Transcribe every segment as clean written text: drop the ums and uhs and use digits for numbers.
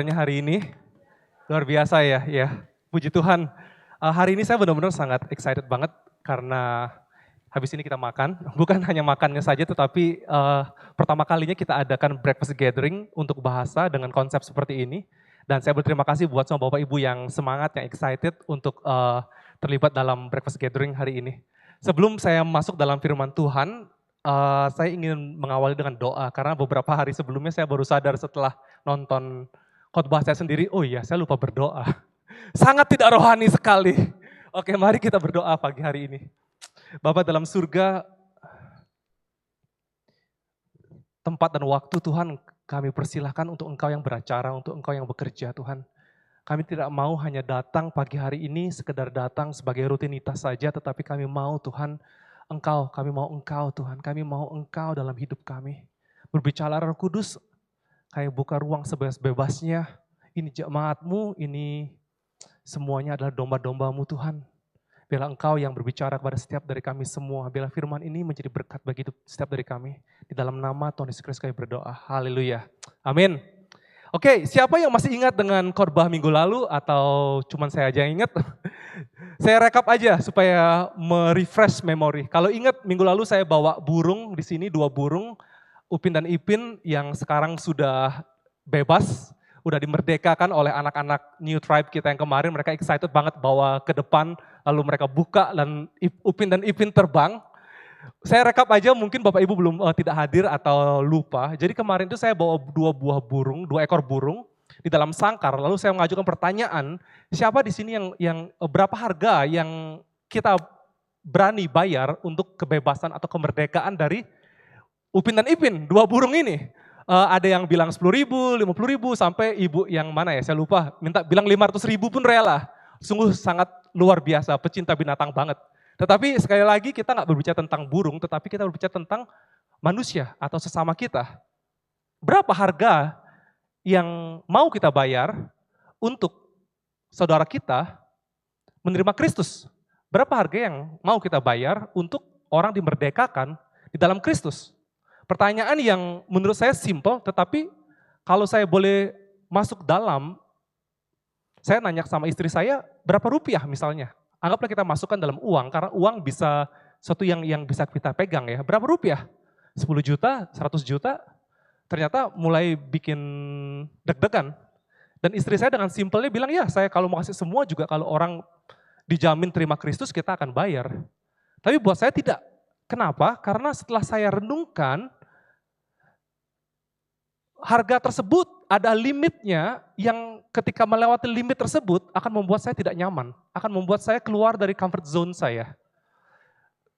Hari ini luar biasa ya. Puji Tuhan. Hari ini saya benar-benar sangat excited banget karena habis ini kita makan. Bukan hanya makannya saja, tetapi pertama kalinya kita adakan breakfast gathering untuk bahasa dengan konsep seperti ini. Dan saya berterima kasih buat semua Bapak Ibu yang semangat, yang excited untuk terlibat dalam breakfast gathering hari ini. Sebelum saya masuk dalam firman Tuhan, saya ingin mengawali dengan doa karena beberapa hari sebelumnya saya baru sadar setelah nonton khotbah saya sendiri, oh iya saya lupa berdoa. Sangat tidak rohani sekali. Oke, mari kita berdoa pagi hari ini. Bapa dalam surga, tempat dan waktu Tuhan kami persilahkan untuk Engkau yang beracara, untuk Engkau yang bekerja Tuhan. Kami tidak mau hanya datang pagi hari ini sekedar datang sebagai rutinitas saja, tetapi kami mau Tuhan kami mau Engkau Tuhan, kami mau Engkau dalam hidup kami. Berbicara Roh Kudus, kayak buka ruang sebebas-bebasnya. Ini jemaat-Mu, ini semuanya adalah domba-domba-Mu Tuhan. Biarlah Engkau yang berbicara kepada setiap dari kami semua. Biarlah firman ini menjadi berkat bagi hidup setiap dari kami. Di dalam nama Tuhan Yesus Kristus kami berdoa. Haleluya. Amin. Oke, siapa yang masih ingat dengan khotbah minggu lalu atau cuman saya aja yang ingat? Saya rekap aja supaya merefresh memori. Kalau ingat minggu lalu saya bawa burung di sini, 2 burung. Upin dan Ipin yang sekarang sudah bebas, udah dimerdekakan oleh anak-anak New Tribe kita yang kemarin. Mereka excited banget bawa ke depan, lalu mereka buka dan Upin dan Ipin terbang. Saya rekap aja, mungkin Bapak Ibu belum tidak hadir atau lupa. Jadi kemarin itu saya bawa 2 buah burung, 2 ekor burung di dalam sangkar. Lalu saya mengajukan pertanyaan, siapa di sini yang berapa harga yang kita berani bayar untuk kebebasan atau kemerdekaan dari Upin dan Ipin, 2 burung ini. Ada yang bilang 10.000, 50.000, sampai ibu yang mana ya, saya lupa, bilang 500.000 pun rela. Sungguh sangat luar biasa, pecinta binatang banget. Tetapi sekali lagi kita nggak berbicara tentang burung, tetapi kita berbicara tentang manusia atau sesama kita. Berapa harga yang mau kita bayar untuk saudara kita menerima Kristus? Berapa harga yang mau kita bayar untuk orang dimerdekakan di dalam Kristus? Pertanyaan yang menurut saya simple, tetapi kalau saya boleh masuk dalam, saya nanya sama istri saya, berapa rupiah misalnya? Anggaplah kita masukkan dalam uang, karena uang bisa sesuatu yang bisa kita pegang ya. Berapa rupiah? 10 juta, 100 juta? Ternyata mulai bikin deg-degan. Dan istri saya dengan simpelnya bilang, ya saya kalau mau kasih semua juga kalau orang dijamin terima Kristus kita akan bayar. Tapi buat saya tidak. Kenapa? Karena setelah saya renungkan, harga tersebut ada limitnya yang ketika melewati limit tersebut akan membuat saya tidak nyaman, akan membuat saya keluar dari comfort zone saya.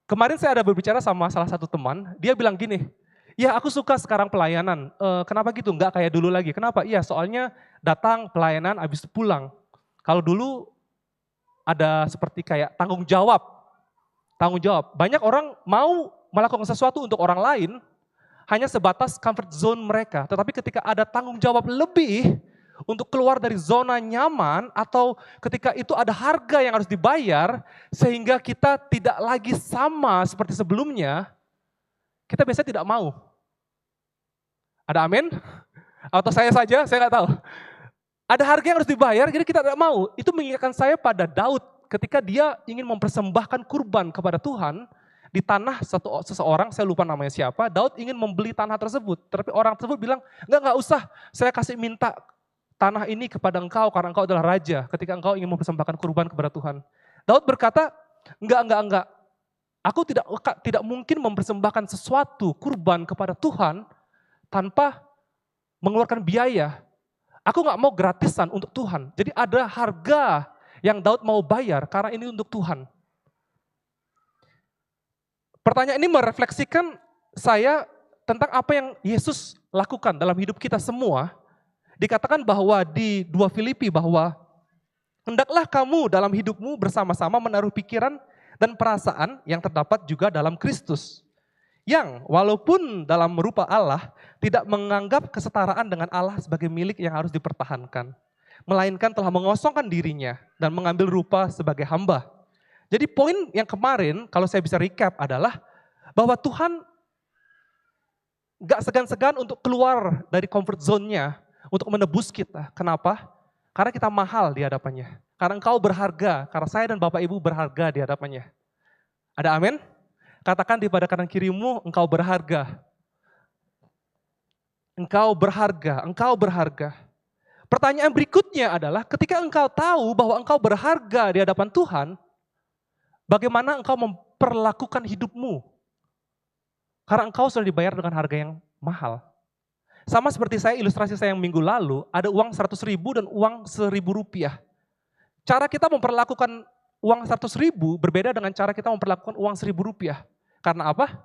Kemarin saya ada berbicara sama salah satu teman, dia bilang gini, ya aku suka sekarang pelayanan, kenapa gitu, nggak kayak dulu lagi, kenapa? Iya soalnya datang pelayanan habis itu pulang. Kalau dulu ada seperti kayak tanggung jawab. Banyak orang mau melakukan sesuatu untuk orang lain, hanya sebatas comfort zone mereka. Tetapi ketika ada tanggung jawab lebih untuk keluar dari zona nyaman atau ketika itu ada harga yang harus dibayar sehingga kita tidak lagi sama seperti sebelumnya, kita biasanya tidak mau. Ada amin? Atau saya saja, saya nggak tahu. Ada harga yang harus dibayar, jadi kita tidak mau. Itu mengingatkan saya pada Daud ketika dia ingin mempersembahkan kurban kepada Tuhan, di tanah seseorang, saya lupa namanya siapa, Daud ingin membeli tanah tersebut. Tapi orang tersebut bilang, enggak usah, saya kasih minta tanah ini kepada engkau karena engkau adalah raja ketika engkau ingin mempersembahkan kurban kepada Tuhan. Daud berkata, enggak. Aku tidak mungkin mempersembahkan sesuatu kurban kepada Tuhan tanpa mengeluarkan biaya. Aku enggak mau gratisan untuk Tuhan. Jadi ada harga yang Daud mau bayar karena ini untuk Tuhan. Pertanyaan ini merefleksikan saya tentang apa yang Yesus lakukan dalam hidup kita semua. Dikatakan bahwa di 2 Filipi bahwa hendaklah kamu dalam hidupmu bersama-sama menaruh pikiran dan perasaan yang terdapat juga dalam Kristus. Yang walaupun dalam rupa Allah tidak menganggap kesetaraan dengan Allah sebagai milik yang harus dipertahankan. Melainkan telah mengosongkan dirinya dan mengambil rupa sebagai hamba. Jadi poin yang kemarin, kalau saya bisa recap adalah bahwa Tuhan gak segan-segan untuk keluar dari comfort zone-nya, untuk menebus kita. Kenapa? Karena kita mahal di hadapannya. Karena engkau berharga, karena saya dan Bapak Ibu berharga di hadapannya. Ada amin? Katakan di pada kanan kirimu, engkau berharga. Engkau berharga, engkau berharga. Pertanyaan berikutnya adalah ketika engkau tahu bahwa engkau berharga di hadapan Tuhan, bagaimana engkau memperlakukan hidupmu? Karena engkau sudah dibayar dengan harga yang mahal. Sama seperti ilustrasi saya yang minggu lalu, ada uang 100.000 dan uang 1.000 rupiah. Cara kita memperlakukan uang 100.000 berbeda dengan cara kita memperlakukan uang 1.000 rupiah. Karena apa?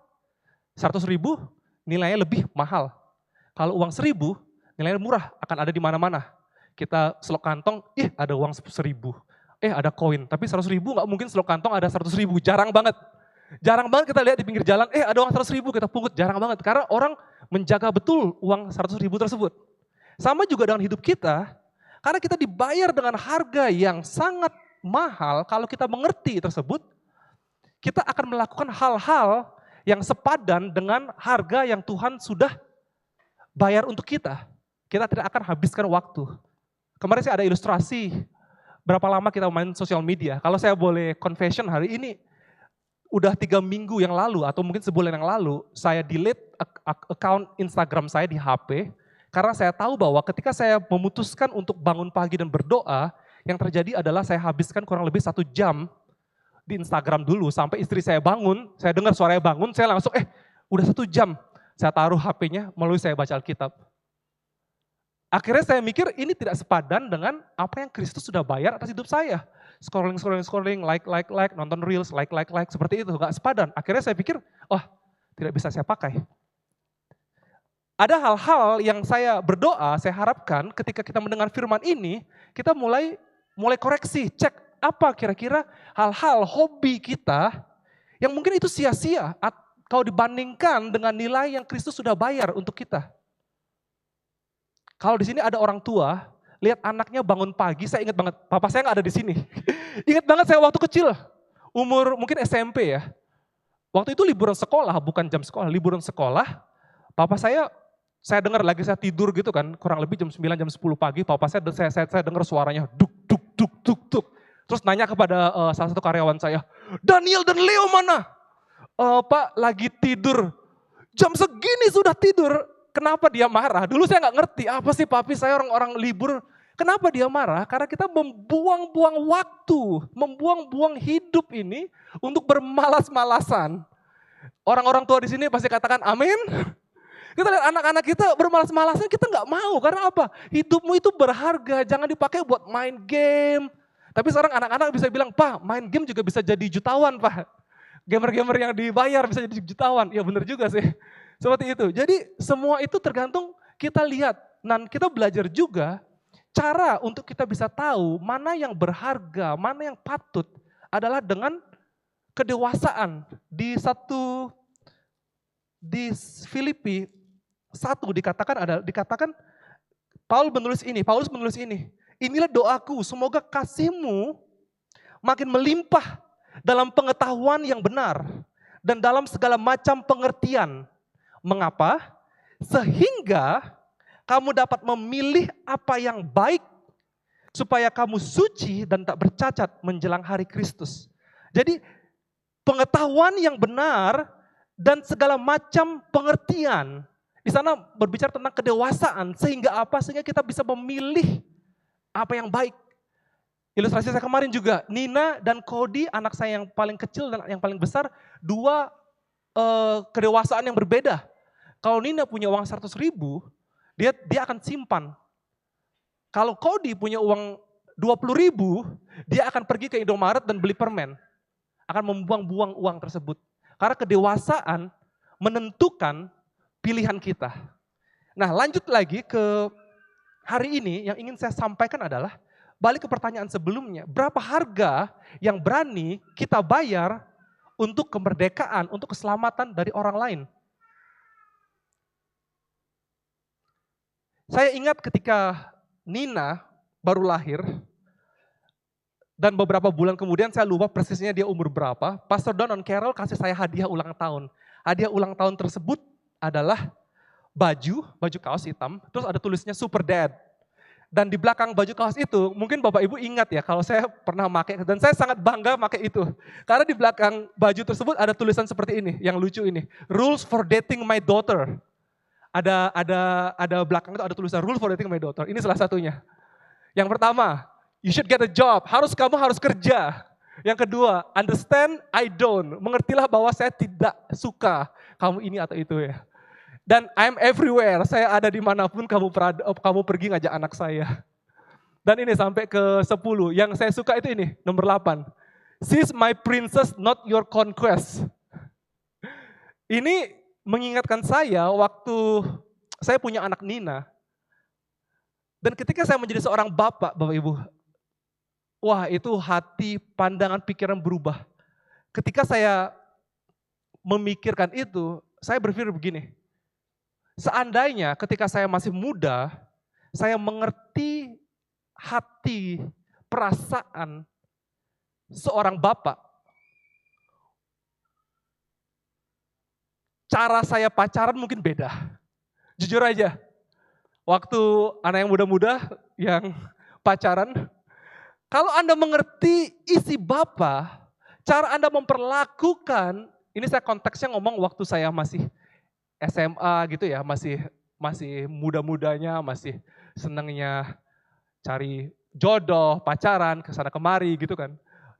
100.000 nilainya lebih mahal. Kalau uang 1.000 nilainya murah, akan ada di mana-mana. Kita selok kantong, ada uang 1.000. Ada koin, tapi 100.000 nggak mungkin selok kantong ada 100.000, jarang banget. Jarang banget kita lihat di pinggir jalan, ada uang 100.000 kita pungut, jarang banget. Karena orang menjaga betul uang 100.000 tersebut. Sama juga dengan hidup kita, karena kita dibayar dengan harga yang sangat mahal, kalau kita mengerti tersebut, kita akan melakukan hal-hal yang sepadan dengan harga yang Tuhan sudah bayar untuk kita. Kita tidak akan habiskan waktu. Kemarin saya ada ilustrasi, berapa lama kita main sosial media. Kalau saya boleh confession hari ini, udah 3 minggu yang lalu atau mungkin sebulan yang lalu, saya delete account Instagram saya di HP, karena saya tahu bahwa ketika saya memutuskan untuk bangun pagi dan berdoa, yang terjadi adalah saya habiskan kurang lebih 1 jam di Instagram dulu, sampai istri saya bangun, saya dengar suaranya bangun, saya langsung, udah 1 jam, saya taruh HP-nya, melalui saya baca Alkitab. Akhirnya saya mikir ini tidak sepadan dengan apa yang Kristus sudah bayar atas hidup saya. Scrolling, like, nonton reels, like, seperti itu, gak sepadan. Akhirnya saya pikir, tidak bisa saya pakai. Ada hal-hal yang saya berdoa, saya harapkan ketika kita mendengar firman ini, kita mulai koreksi, cek apa kira-kira hal-hal hobi kita yang mungkin itu sia-sia kalau dibandingkan dengan nilai yang Kristus sudah bayar untuk kita. Kalau di sini ada orang tua, lihat anaknya bangun pagi, saya ingat banget, papa saya nggak ada di sini. Ingat banget saya waktu kecil, umur mungkin SMP ya. Waktu itu liburan sekolah, bukan jam sekolah, liburan sekolah. Papa saya dengar lagi saya tidur gitu kan, kurang lebih jam 9, jam 10 pagi, papa saya dengar suaranya duk, duk, duk, duk, duk. Terus nanya kepada salah satu karyawan saya, Daniel dan Leo mana? Pak lagi tidur, jam segini sudah tidur. Kenapa dia marah? Dulu saya nggak ngerti, apa sih papi saya orang libur. Kenapa dia marah? Karena kita membuang-buang waktu, membuang-buang hidup ini untuk bermalas-malasan. Orang-orang tua di sini pasti katakan amin. Kita lihat anak-anak kita bermalas-malasan, kita nggak mau. Karena apa? Hidupmu itu berharga, jangan dipakai buat main game. Tapi sekarang anak-anak bisa bilang, Pak main game juga bisa jadi jutawan Pak. Gamer-gamer yang dibayar bisa jadi jutawan. Ya benar juga sih. Seperti itu. Jadi semua itu tergantung kita lihat. Dan kita belajar juga cara untuk kita bisa tahu mana yang berharga, mana yang patut adalah dengan kedewasaan. Di Filipi 1 dikatakan Paulus menulis ini. Inilah doaku, semoga kasihmu makin melimpah dalam pengetahuan yang benar dan dalam segala macam pengertian. Mengapa? Sehingga kamu dapat memilih apa yang baik supaya kamu suci dan tak bercacat menjelang hari Kristus. Jadi pengetahuan yang benar dan segala macam pengertian. Di sana berbicara tentang kedewasaan sehingga apa? Sehingga kita bisa memilih apa yang baik. Ilustrasi saya kemarin juga, Nina dan Cody, anak saya yang paling kecil dan yang paling besar, 2 kedewasaan yang berbeda. Kalau Nina punya uang 100.000, dia akan simpan. Kalau Cody punya uang 20.000, dia akan pergi ke Indomaret dan beli permen. Akan membuang-buang uang tersebut. Karena kedewasaan menentukan pilihan kita. Nah, lanjut lagi ke hari ini yang ingin saya sampaikan adalah, balik ke pertanyaan sebelumnya, berapa harga yang berani kita bayar untuk kemerdekaan, untuk keselamatan dari orang lain. Saya ingat ketika Nina baru lahir, dan beberapa bulan kemudian saya lupa persisnya dia umur berapa, Pastor Don Carroll kasih saya hadiah ulang tahun. Hadiah ulang tahun tersebut adalah baju kaos hitam, terus ada tulisnya Super Dad. Dan di belakang baju kaos itu, mungkin Bapak Ibu ingat ya, kalau saya pernah pakai, dan saya sangat bangga pakai itu. Karena di belakang baju tersebut ada tulisan seperti ini, yang lucu ini. Rules for dating my daughter. Ada belakang itu ada tulisan rules for dating my daughter. Ini salah satunya. Yang pertama, you should get a job. Kamu harus kerja. Yang kedua, understand I don't. Mengertilah bahwa saya tidak suka kamu ini atau itu ya. Dan I'm everywhere, saya ada dimanapun kamu pergi ngajak anak saya. Dan ini sampai ke 10, yang saya suka itu ini, nomor 8. She's my princess, not your conquest. Ini mengingatkan saya waktu saya punya anak Nina. Dan ketika saya menjadi seorang Bapak Ibu, wah itu hati, pandangan, pikiran berubah. Ketika saya memikirkan itu, saya berpikir begini, seandainya ketika saya masih muda, saya mengerti hati, perasaan seorang bapak, cara saya pacaran mungkin beda. Jujur aja, waktu anak yang muda-muda yang pacaran, kalau Anda mengerti isi bapak, cara Anda memperlakukan, ini saya konteksnya ngomong waktu saya masih SMA gitu ya, masih muda-mudanya, masih senangnya cari jodoh, pacaran, kesana kemari gitu kan.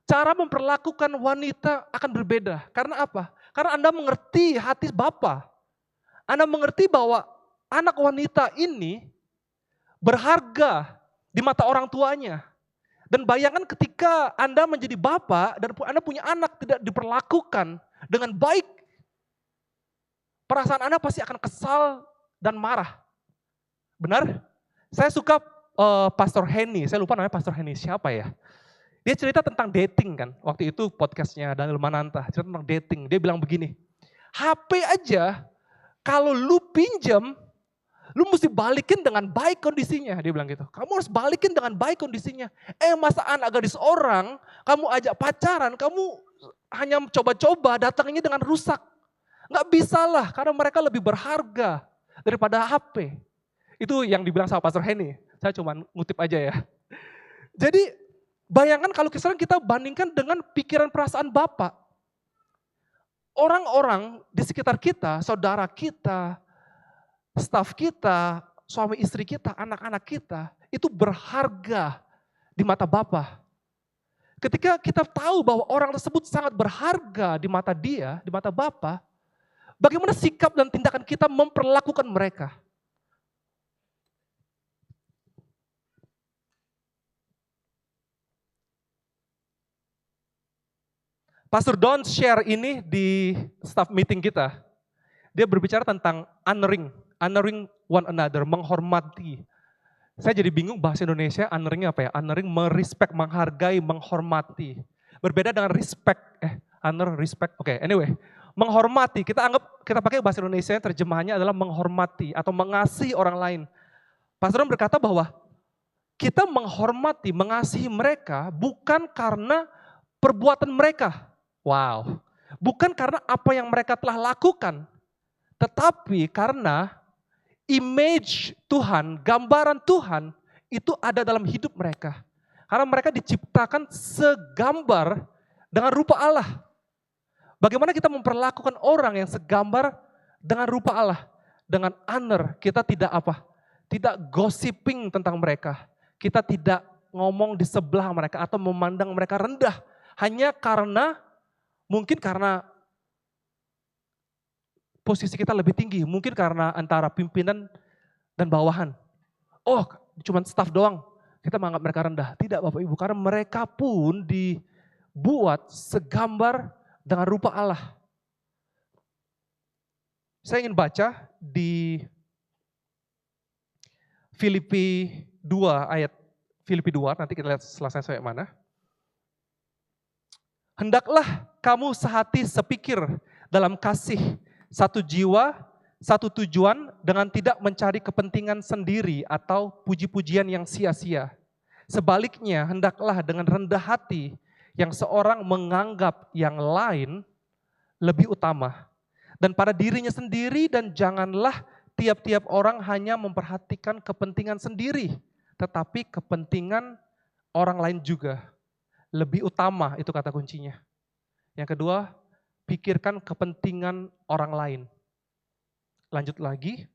Cara memperlakukan wanita akan berbeda. Karena apa? Karena Anda mengerti hati Bapa. Anda mengerti bahwa anak wanita ini berharga di mata orang tuanya. Dan bayangkan ketika Anda menjadi bapak dan Anda punya anak tidak diperlakukan dengan baik, perasaan Anda pasti akan kesal dan marah. Benar? Saya suka Pastor Henny, saya lupa namanya Pastor Henny, siapa ya? Dia cerita tentang dating kan, waktu itu podcastnya Daniel Mananta, cerita tentang dating. Dia bilang begini, HP aja kalau lu pinjam, lu mesti balikin dengan baik kondisinya. Dia bilang gitu, kamu harus balikin dengan baik kondisinya. Masa anak gadis orang, kamu ajak pacaran, kamu hanya coba-coba datangnya dengan rusak. Nggak bisa lah, karena mereka lebih berharga daripada HP. Itu yang dibilang sama Pastor Henny. Saya cuma ngutip aja ya. Jadi bayangkan kalau sekarang kita bandingkan dengan pikiran perasaan Bapak. Orang-orang di sekitar kita, saudara kita, staf kita, suami istri kita, anak-anak kita, itu berharga di mata Bapak. Ketika kita tahu bahwa orang tersebut sangat berharga di mata dia, di mata Bapak, bagaimana sikap dan tindakan kita memperlakukan mereka? Pastor Don share ini di staff meeting kita. Dia berbicara tentang honoring one another, menghormati. Saya jadi bingung bahasa Indonesia honoring apa ya? Honoring merespect, menghargai, menghormati. Berbeda dengan respect, honor, respect, oke, anyway. Menghormati, kita pakai bahasa Indonesia terjemahannya adalah menghormati atau mengasihi orang lain. Pastor Don berkata bahwa kita menghormati, mengasihi mereka bukan karena perbuatan mereka. Wow, bukan karena apa yang mereka telah lakukan, tetapi karena image Tuhan, gambaran Tuhan itu ada dalam hidup mereka. Karena mereka diciptakan segambar dengan rupa Allah. Bagaimana kita memperlakukan orang yang segambar dengan rupa Allah, dengan honor, kita tidak tidak gossiping tentang mereka. Kita tidak ngomong di sebelah mereka atau memandang mereka rendah hanya karena mungkin karena posisi kita lebih tinggi, mungkin karena antara pimpinan dan bawahan. Oh, cuma staf doang, kita menganggap mereka rendah. Tidak Bapak Ibu, karena mereka pun dibuat segambar dengan rupa Allah. Saya ingin baca di Filipi 2 ayat Filipi 2, nanti kita lihat selesai sampai mana. Hendaklah kamu sehati sepikir dalam kasih, satu jiwa, satu tujuan dengan tidak mencari kepentingan sendiri atau puji-pujian yang sia-sia. Sebaliknya hendaklah dengan rendah hati yang seorang menganggap yang lain lebih utama. Dan pada dirinya sendiri dan janganlah tiap-tiap orang hanya memperhatikan kepentingan sendiri, tetapi kepentingan orang lain juga lebih utama, itu kata kuncinya. Yang kedua, pikirkan kepentingan orang lain. Lanjut lagi.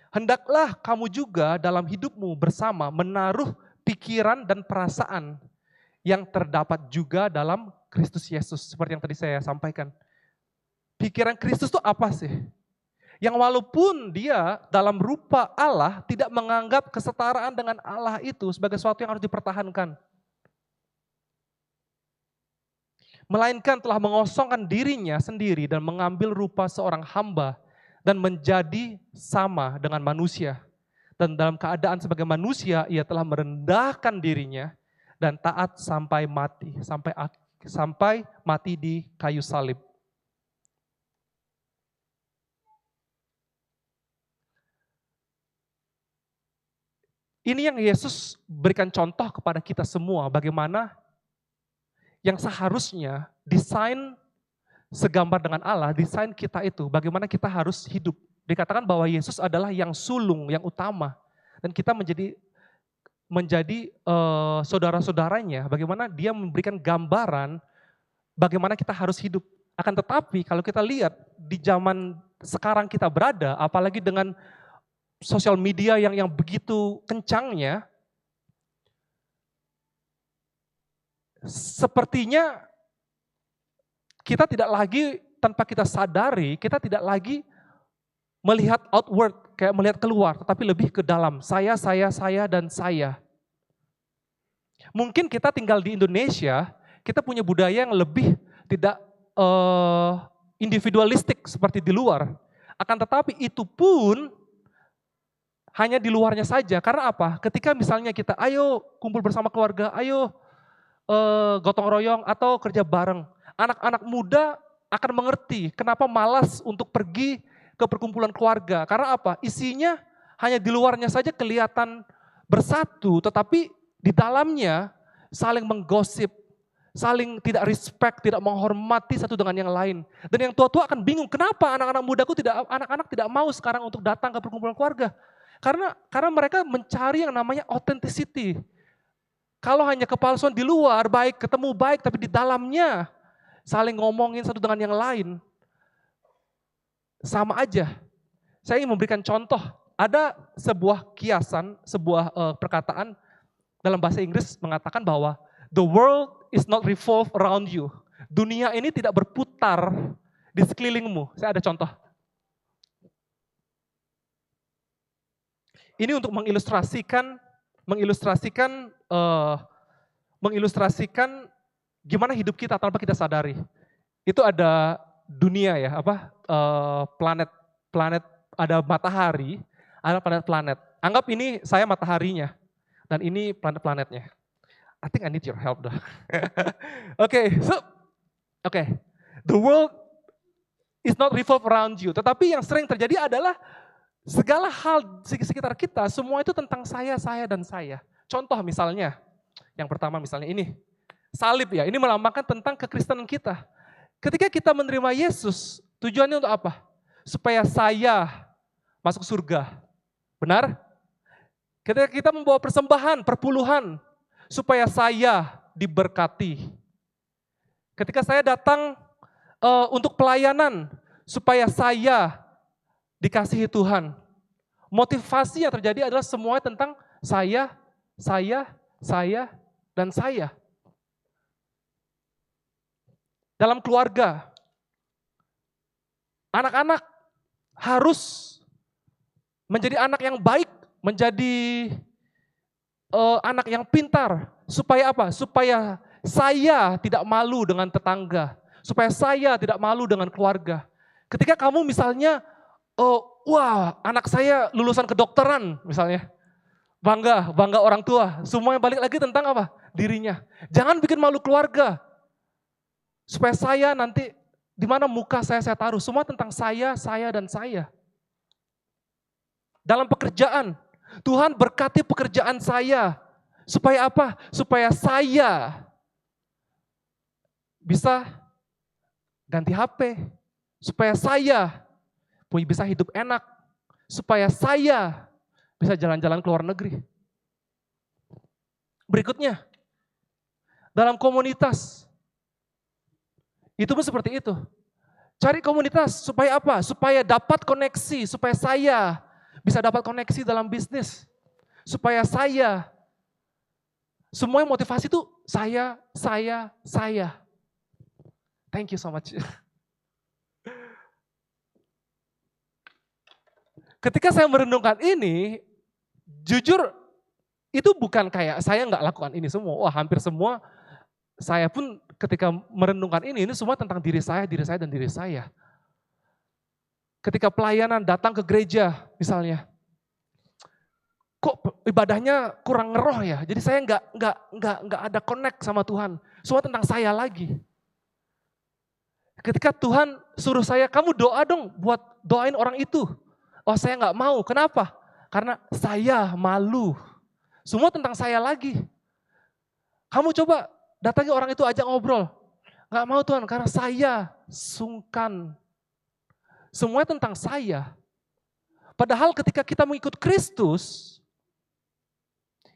Hendaklah kamu juga dalam hidupmu bersama menaruh pikiran dan perasaan yang terdapat juga dalam Kristus Yesus. Seperti yang tadi saya sampaikan. Pikiran Kristus itu apa sih? Yang walaupun dia dalam rupa Allah tidak menganggap kesetaraan dengan Allah itu sebagai sesuatu yang harus dipertahankan. Melainkan telah mengosongkan dirinya sendiri dan mengambil rupa seorang hamba dan menjadi sama dengan manusia. Dan dalam keadaan sebagai manusia, ia telah merendahkan dirinya dan taat sampai mati, sampai mati di kayu salib. Ini yang Yesus berikan contoh kepada kita semua, bagaimana yang seharusnya desain segambar dengan Allah, desain kita itu, bagaimana kita harus hidup. Dikatakan bahwa Yesus adalah yang sulung, yang utama. Dan kita menjadi saudara-saudaranya, bagaimana dia memberikan gambaran bagaimana kita harus hidup. Akan tetapi kalau kita lihat di zaman sekarang kita berada, apalagi dengan sosial media yang begitu kencangnya, sepertinya kita tidak lagi, tanpa kita sadari, kita tidak lagi melihat outward, kayak melihat keluar, tetapi lebih ke dalam. Saya, dan saya. Mungkin kita tinggal di Indonesia, kita punya budaya yang lebih tidak individualistik seperti di luar. Akan tetapi itu pun hanya di luarnya saja. Karena apa? Ketika misalnya kita, ayo kumpul bersama keluarga, ayo gotong royong atau kerja bareng. Anak-anak muda akan mengerti kenapa malas untuk pergi ke perkumpulan keluarga. Karena apa? Isinya hanya di luarnya saja kelihatan bersatu, tetapi di dalamnya saling menggosip, saling tidak respect, tidak menghormati satu dengan yang lain. Dan yang tua-tua akan bingung, kenapa anak-anak tidak mau sekarang untuk datang ke perkumpulan keluarga? Karena mereka mencari yang namanya authenticity. Kalau hanya kepalsuan di luar, baik ketemu baik, tapi di dalamnya saling ngomongin satu dengan yang lain, sama aja. Saya ingin memberikan contoh. Ada sebuah kiasan, sebuah perkataan dalam bahasa Inggris mengatakan bahwa the world is not revolve around you. Dunia ini tidak berputar di sekelilingmu. Saya ada contoh. Ini untuk mengilustrasikan gimana hidup kita tanpa kita sadari. Itu ada dunia ya, planet, ada matahari, ada planet-planet. Anggap ini saya mataharinya, dan ini planet-planetnya. I think I need your help dah. Oke. The world is not revolve around you. Tetapi yang sering terjadi adalah segala hal di sekitar kita, semua itu tentang saya, dan saya. Contoh misalnya, yang pertama misalnya ini, salib ya, ini melambangkan tentang kekristenan kita. Ketika kita menerima Yesus, tujuannya untuk apa? Supaya saya masuk surga. Benar? Ketika kita membawa persembahan, perpuluhan, supaya saya diberkati. Ketika saya datang untuk pelayanan, supaya saya dikasihi Tuhan. Motivasi yang terjadi adalah semua tentang saya, dan saya. Dalam keluarga, anak-anak harus menjadi anak yang baik, menjadi anak yang pintar. Supaya apa? Supaya saya tidak malu dengan tetangga. Supaya saya tidak malu dengan keluarga. Ketika kamu misalnya, wah anak saya lulusan kedokteran misalnya. Bangga orang tua. Semuanya balik lagi tentang apa? Dirinya. Jangan bikin malu keluarga. Supaya saya nanti, di mana muka saya taruh. Semua tentang saya, dan saya. Dalam pekerjaan, Tuhan berkati pekerjaan saya. Supaya apa? Supaya saya bisa ganti HP. Supaya saya bisa hidup enak, supaya saya bisa jalan-jalan ke luar negeri. Berikutnya, dalam komunitas, itu pun seperti itu. Cari komunitas, supaya apa? Supaya dapat koneksi, supaya saya bisa dapat koneksi dalam bisnis. Supaya saya, semua yang motivasi itu saya. Thank you so much. Ketika saya merenungkan ini, jujur itu bukan kayak saya nggak lakukan ini semua. Wah, hampir semua saya pun ketika merenungkan ini semua tentang diri saya, dan diri saya. Ketika pelayanan datang ke gereja misalnya, kok ibadahnya kurang ngeroh ya, jadi saya nggak ada connect sama Tuhan. Semua tentang saya lagi. Ketika Tuhan suruh saya, kamu doa dong buat doain orang itu. Oh, saya nggak mau, kenapa? Karena saya malu. Semua tentang saya lagi. Kamu coba datangi orang itu, ajak ngobrol. Nggak mau Tuhan, karena saya sungkan. Semuanya tentang saya. Padahal ketika kita mengikut Kristus,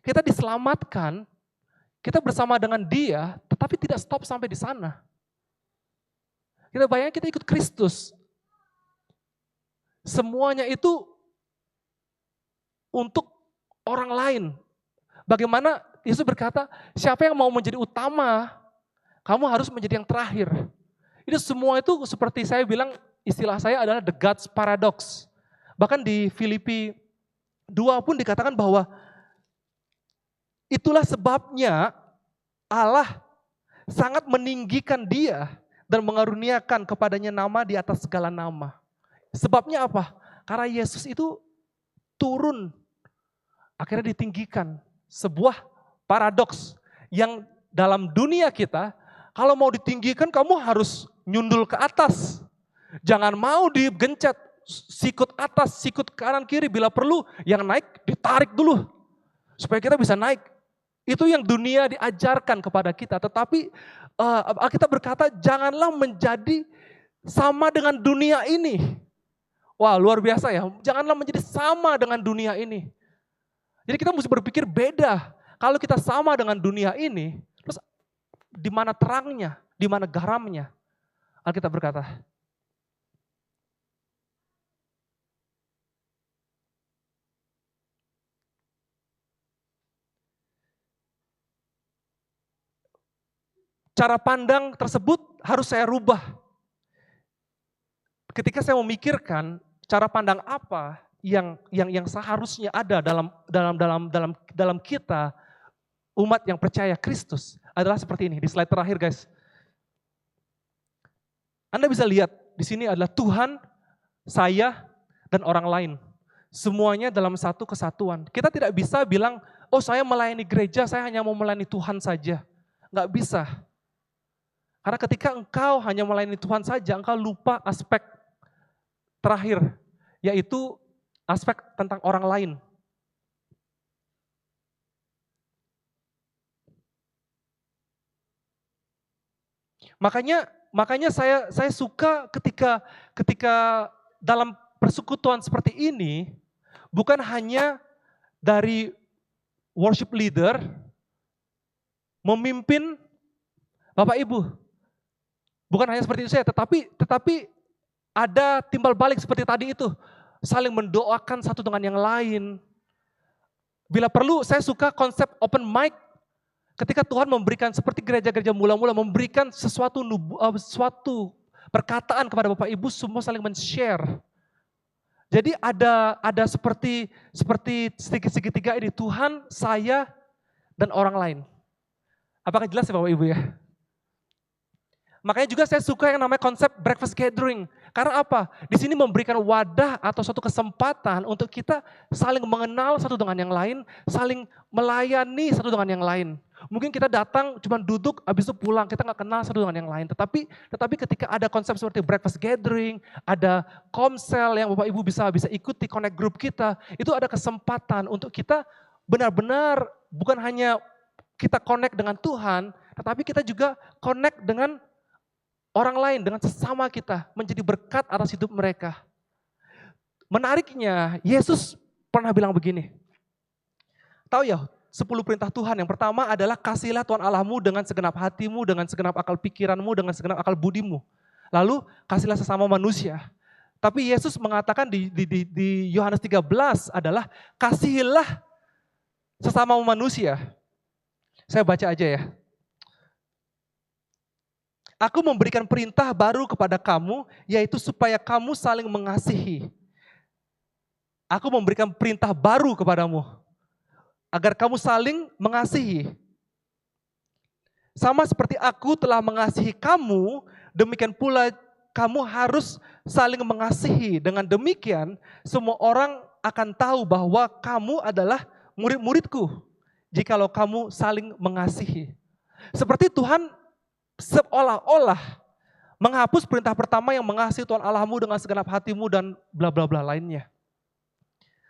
kita diselamatkan, kita bersama dengan Dia, tetapi tidak stop sampai di sana. Kita bayangkan kita ikut Kristus. Semuanya itu untuk orang lain. Bagaimana Yesus berkata, siapa yang mau menjadi utama, kamu harus menjadi yang terakhir. Itu semua itu seperti saya bilang, istilah saya adalah the God's paradox. Bahkan di Filipi 2 pun dikatakan bahwa itulah sebabnya Allah sangat meninggikan Dia dan mengaruniakan kepadanya nama di atas segala nama. Sebabnya apa? Karena Yesus itu turun, akhirnya ditinggikan. Sebuah paradoks yang dalam dunia kita, kalau mau ditinggikan kamu harus nyundul ke atas. Jangan mau digencet, sikut atas, sikut kanan kiri, bila perlu yang naik ditarik dulu. Supaya kita bisa naik. Itu yang dunia diajarkan kepada kita. Tetapi kita berkata janganlah menjadi sama dengan dunia ini. Wah, luar biasa ya. Janganlah menjadi sama dengan dunia ini. Jadi kita mesti berpikir beda. Kalau kita sama dengan dunia ini, terus di mana terangnya, di mana garamnya? Alkitab berkata, cara pandang tersebut harus saya rubah. Ketika saya memikirkan cara pandang apa yang seharusnya ada dalam kita umat yang percaya Kristus adalah seperti ini. Di slide terakhir, guys. Anda bisa lihat di sini adalah Tuhan, saya, dan orang lain. Semuanya dalam satu kesatuan. Kita tidak bisa bilang, oh saya melayani gereja, saya hanya mau melayani Tuhan saja. Nggak bisa. Karena ketika engkau hanya melayani Tuhan saja, engkau lupa aspek terakhir, yaitu aspek tentang orang lain. Makanya saya suka ketika dalam persekutuan seperti ini, bukan hanya dari worship leader memimpin Bapak Ibu. Bukan hanya seperti itu saya, tetapi ada timbal balik seperti tadi itu. Saling mendoakan satu dengan yang lain. Bila perlu, saya suka konsep open mic. Ketika Tuhan memberikan seperti gereja-gereja mula-mula, memberikan suatu perkataan kepada Bapak Ibu, semua saling men-share. Jadi ada seperti segitiga ini, Tuhan, saya, dan orang lain. Apakah jelas ya Bapak Ibu ya? Makanya juga saya suka yang namanya konsep breakfast gathering. Karena apa? Di sini memberikan wadah atau suatu kesempatan untuk kita saling mengenal satu dengan yang lain, saling melayani satu dengan yang lain. Mungkin kita datang cuma duduk, habis itu pulang, kita nggak kenal satu dengan yang lain. Tetapi ketika ada konsep seperti breakfast gathering, ada komsel yang Bapak Ibu bisa ikuti connect group kita, itu ada kesempatan untuk kita benar-benar bukan hanya kita connect dengan Tuhan, tetapi kita juga connect dengan orang lain, dengan sesama kita, menjadi berkat atas hidup mereka. Menariknya, Yesus pernah bilang begini. Tahu ya, 10 perintah Tuhan. Yang pertama adalah kasihlah Tuhan Allahmu dengan segenap hatimu, dengan segenap akal pikiranmu, dengan segenap akal budimu. Lalu kasihlah sesama manusia. Tapi Yesus mengatakan di Yohanes 13 adalah kasihilah sesama manusia. Saya baca aja ya. Aku memberikan perintah baru kepada kamu, yaitu supaya kamu saling mengasihi. Aku memberikan perintah baru kepadamu, agar kamu saling mengasihi. Sama seperti aku telah mengasihi kamu, demikian pula kamu harus saling mengasihi. Dengan demikian, semua orang akan tahu bahwa kamu adalah murid-muridku, jikalau kamu saling mengasihi. Seperti Tuhan seolah-olah menghapus perintah pertama yang mengasihi Tuhan Allahmu dengan segenap hatimu dan bla bla bla lainnya.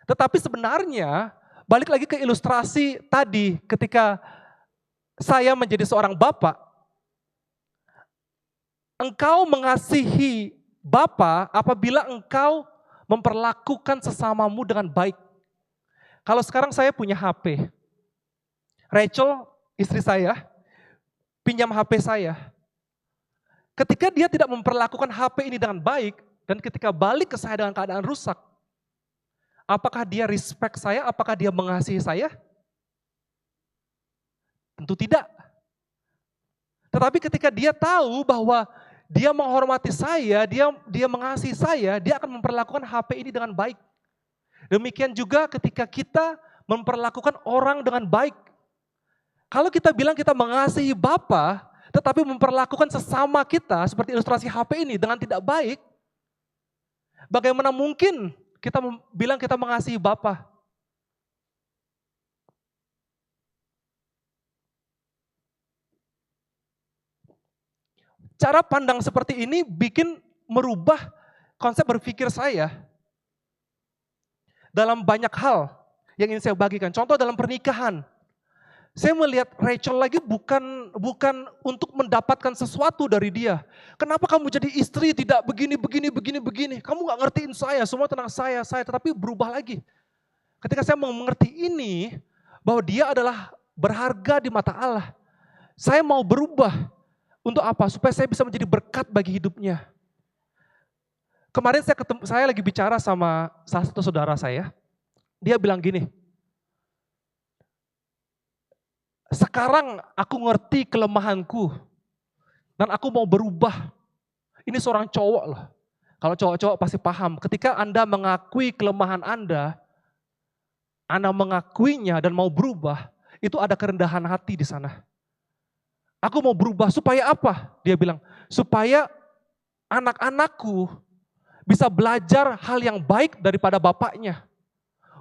Tetapi sebenarnya balik lagi ke ilustrasi tadi ketika saya menjadi seorang bapak, engkau mengasihi Bapa apabila engkau memperlakukan sesamamu dengan baik. Kalau sekarang saya punya HP, Rachel istri saya pinjam HP saya. Ketika dia tidak memperlakukan HP ini dengan baik, dan ketika balik ke saya dengan keadaan rusak, apakah dia respect saya, apakah dia mengasihi saya? Tentu tidak. Tetapi ketika dia tahu bahwa dia menghormati saya, dia mengasihi saya, dia akan memperlakukan HP ini dengan baik. Demikian juga ketika kita memperlakukan orang dengan baik. Kalau kita bilang kita mengasihi Bapa, tetapi memperlakukan sesama kita seperti ilustrasi HP ini dengan tidak baik, bagaimana mungkin kita bilang kita mengasihi Bapa? Cara pandang seperti ini bikin merubah konsep berpikir saya dalam banyak hal yang ingin saya bagikan. Contoh dalam pernikahan. Saya melihat Rachel lagi bukan untuk mendapatkan sesuatu dari dia. Kenapa kamu jadi istri tidak begini. Kamu gak ngertiin saya, semua tentang saya. Tetapi berubah lagi. Ketika saya mau mengerti ini, bahwa dia adalah berharga di mata Allah. Saya mau berubah. Untuk apa? Supaya saya bisa menjadi berkat bagi hidupnya. Kemarin saya lagi bicara sama salah satu saudara saya. Dia bilang gini, sekarang aku ngerti kelemahanku dan aku mau berubah. Ini seorang cowok loh. Kalau cowok-cowok pasti paham. Ketika Anda mengakui kelemahan Anda mengakuinya dan mau berubah, itu ada kerendahan hati di sana. Aku mau berubah supaya apa? Dia bilang, supaya anak-anakku bisa belajar hal yang baik daripada bapaknya.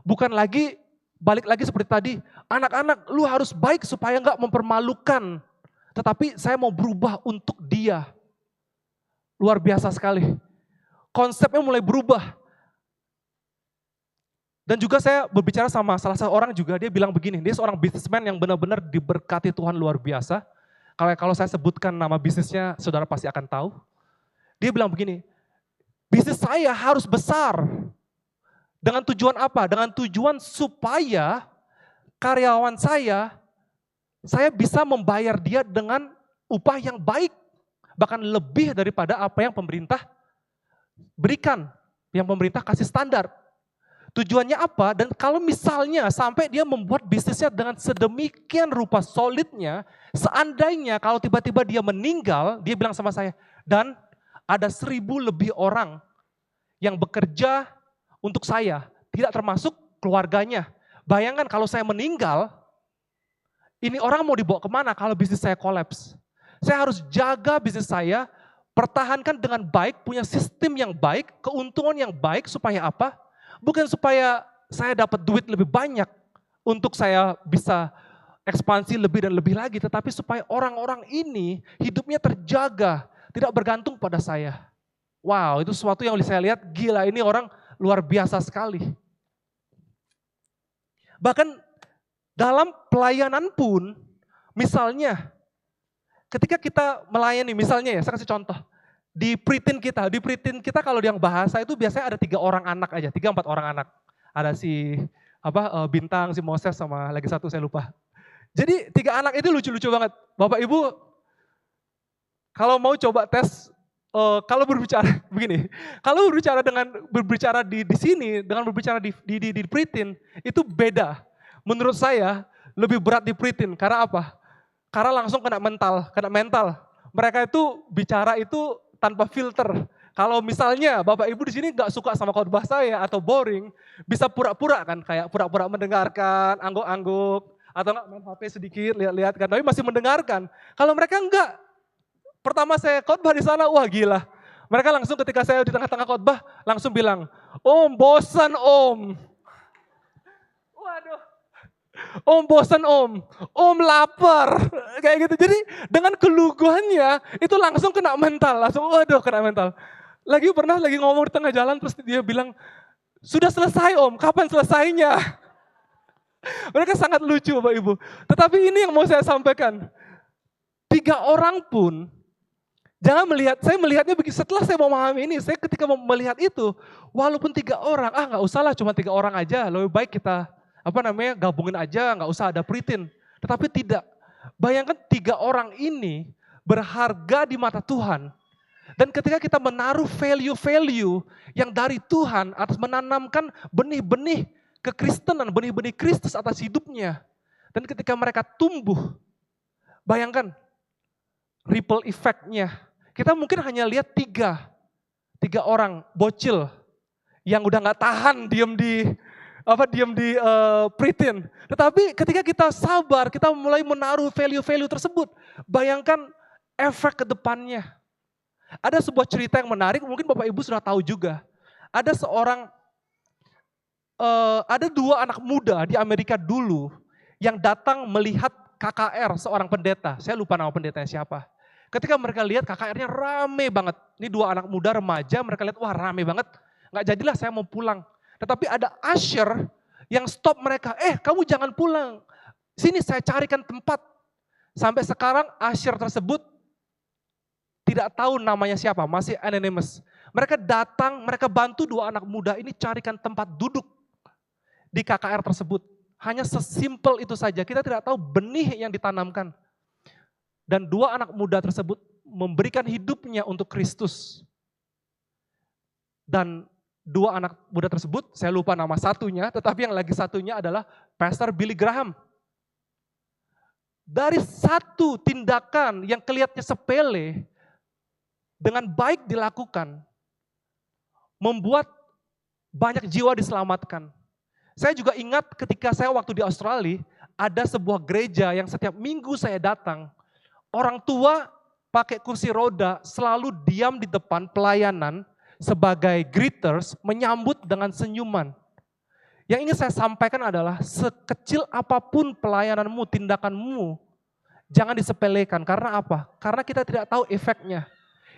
Bukan lagi balik lagi seperti tadi, anak-anak lu harus baik supaya enggak mempermalukan. Tetapi saya mau berubah untuk dia. Luar biasa sekali. Konsepnya mulai berubah. Dan juga saya berbicara sama salah satu orang juga, dia bilang begini, dia seorang businessman yang benar-benar diberkati Tuhan luar biasa. Kalau saya sebutkan nama bisnisnya, saudara pasti akan tahu. Dia bilang begini, bisnis saya harus besar. Dengan tujuan apa? Dengan tujuan supaya karyawan saya bisa membayar dia dengan upah yang baik. Bahkan lebih daripada apa yang pemerintah berikan. Yang pemerintah kasih standar. Tujuannya apa? Dan kalau misalnya sampai dia membuat bisnisnya dengan sedemikian rupa solidnya, seandainya kalau tiba-tiba dia meninggal, dia bilang sama saya, dan ada 1.000 lebih orang yang bekerja untuk saya, tidak termasuk keluarganya. Bayangkan kalau saya meninggal, ini orang mau dibawa kemana kalau bisnis saya kolaps? Saya harus jaga bisnis saya, pertahankan dengan baik, punya sistem yang baik, keuntungan yang baik, supaya apa? Bukan supaya saya dapat duit lebih banyak, untuk saya bisa ekspansi lebih dan lebih lagi, tetapi supaya orang-orang ini hidupnya terjaga, tidak bergantung pada saya. Wow, itu sesuatu yang saya lihat, gila ini orang luar biasa sekali. Bahkan dalam pelayanan pun, misalnya ketika kita melayani, misalnya ya, saya kasih contoh. di preteen kita kalau yang bahasa itu biasanya ada 3 orang anak aja, 3-4 orang anak. Ada si Bintang, si Moses sama lagi satu saya lupa. Jadi 3 anak itu lucu-lucu banget. Bapak Ibu kalau mau coba tes, kalau berbicara begini, kalau berbicara di sini dengan berbicara di preteen itu beda. Menurut saya lebih berat di preteen karena apa? Karena langsung kena mental. Mereka itu bicara itu tanpa filter. Kalau misalnya Bapak Ibu di sini nggak suka sama khotbah saya atau boring, bisa pura-pura kan, kayak pura-pura mendengarkan, angguk-angguk, atau nggak main HP sedikit, lihat-lihat kan, tapi masih mendengarkan. Kalau mereka enggak, pertama saya khotbah di sana, wah gila. Mereka langsung ketika saya di tengah-tengah khotbah, langsung bilang, Om bosan Om. Waduh. Om bosan Om lapar, kayak gitu. Jadi dengan keluguannya itu langsung kena mental, langsung waduh kena mental. Lagi ngomong di tengah jalan terus dia bilang, sudah selesai Om, kapan selesainya? Mereka sangat lucu Bapak Ibu. Tetapi ini yang mau saya sampaikan, 3 orang pun, jangan melihat, saya melihatnya begitu, setelah saya memahami ini, saya ketika melihat itu, walaupun 3 orang, nggak usah lah cuma 3 orang aja, lebih baik kita gabungin aja, nggak usah ada preteen. Tetapi tidak, bayangkan 3 orang ini berharga di mata Tuhan. Dan ketika kita menaruh value-value yang dari Tuhan atas menanamkan benih-benih kekristenan, benih-benih Kristus atas hidupnya. Dan ketika mereka tumbuh, bayangkan ripple effect-nya. Kita mungkin hanya lihat 3 orang bocil yang udah nggak tahan diam di preteen. Tetapi ketika kita sabar, kita mulai menaruh value-value tersebut. Bayangkan efek ke depannya. Ada sebuah cerita yang menarik, mungkin Bapak Ibu sudah tahu juga. Ada 2 anak muda di Amerika dulu yang datang melihat KKR seorang pendeta. Saya lupa nama pendetanya siapa. Ketika mereka lihat KKR-nya rame banget. Ini 2 anak muda remaja, mereka lihat wah rame banget. Nggak jadilah saya mau pulang. Tetapi ada usher yang stop mereka. Kamu jangan pulang. Sini saya carikan tempat. Sampai sekarang usher tersebut tidak tahu namanya siapa, masih anonymous. Mereka datang, mereka bantu 2 anak muda ini carikan tempat duduk di KKR tersebut. Hanya sesimpel itu saja, kita tidak tahu benih yang ditanamkan. Dan 2 anak muda tersebut memberikan hidupnya untuk Kristus. Dan 2 anak muda tersebut, saya lupa nama satunya, tetapi yang lagi satunya adalah Pastor Billy Graham. Dari satu tindakan yang kelihatannya sepele, dengan baik dilakukan, membuat banyak jiwa diselamatkan. Saya juga ingat ketika saya waktu di Australia, ada sebuah gereja yang setiap minggu saya datang, orang tua pakai kursi roda selalu diam di depan pelayanan sebagai greeters, menyambut dengan senyuman. Yang ingin saya sampaikan adalah sekecil apapun pelayananmu, tindakanmu, jangan disepelekan. Karena apa? Karena kita tidak tahu efeknya.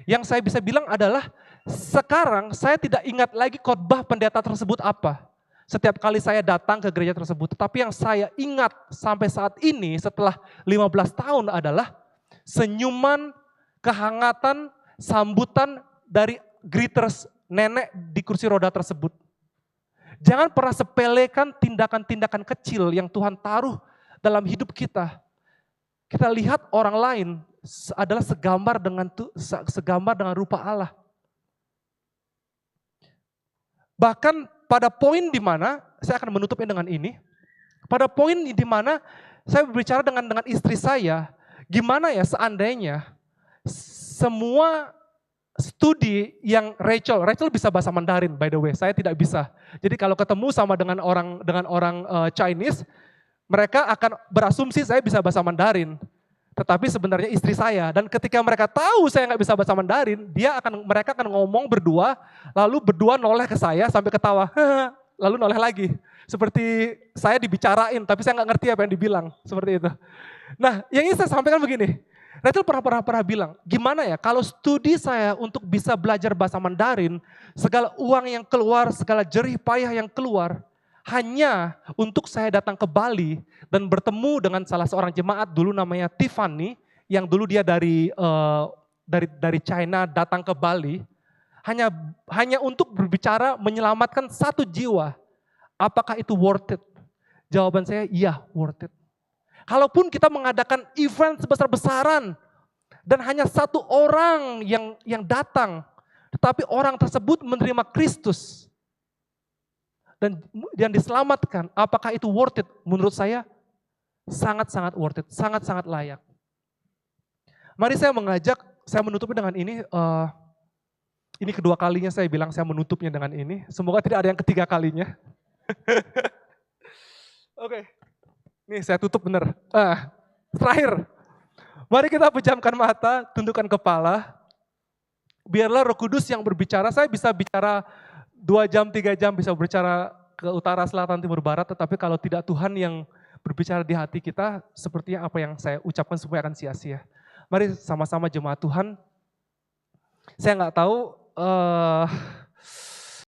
Yang saya bisa bilang adalah sekarang saya tidak ingat lagi khotbah pendeta tersebut apa. Setiap kali saya datang ke gereja tersebut. Tetapi yang saya ingat sampai saat ini setelah 15 tahun adalah senyuman, kehangatan, sambutan dari greeters nenek di kursi roda tersebut. Jangan pernah sepelekan tindakan-tindakan kecil yang Tuhan taruh dalam hidup kita. Kita lihat orang lain adalah segambar dengan rupa Allah. Bahkan pada poin di mana, saya akan menutupnya dengan ini, pada poin di mana saya berbicara dengan istri saya, gimana ya seandainya semua studi yang Rachel bisa bahasa Mandarin by the way, saya tidak bisa. Jadi kalau ketemu sama dengan orang Chinese, mereka akan berasumsi saya bisa bahasa Mandarin. Tetapi sebenarnya istri saya, dan ketika mereka tahu saya nggak bisa bahasa Mandarin, mereka akan ngomong berdua, lalu berdua noleh ke saya sampai ketawa, lalu noleh lagi. Seperti saya dibicarain, tapi saya nggak ngerti apa yang dibilang, seperti itu. Nah, yang ingin saya sampaikan begini, Rachel pernah bilang, gimana ya kalau studi saya untuk bisa belajar bahasa Mandarin, segala uang yang keluar, segala jerih payah yang keluar, hanya untuk saya datang ke Bali dan bertemu dengan salah seorang jemaat dulu namanya Tiffany, yang dulu dia dari dari China datang ke Bali hanya untuk berbicara menyelamatkan satu jiwa. Apakah itu worth it? Jawaban saya iya, worth it. Kalaupun kita mengadakan event sebesar-besaran dan hanya satu orang yang datang, tetapi orang tersebut menerima Kristus dan yang diselamatkan, apakah itu worth it? Menurut saya sangat-sangat worth it, sangat-sangat layak. Mari saya menutupnya dengan ini kedua kalinya saya bilang saya menutupnya dengan ini. Semoga tidak ada yang ketiga kalinya. Oke, nih saya tutup bener. Terakhir, mari kita pejamkan mata, tundukkan kepala. Biarlah Roh Kudus yang berbicara. Saya bisa bicara 2 jam, 3 jam, bisa berbicara ke utara, selatan, timur, barat. Tetapi kalau tidak Tuhan yang berbicara di hati kita, sepertinya apa yang saya ucapkan semua akan sia-sia. Mari sama-sama jemaat Tuhan. Saya nggak tahu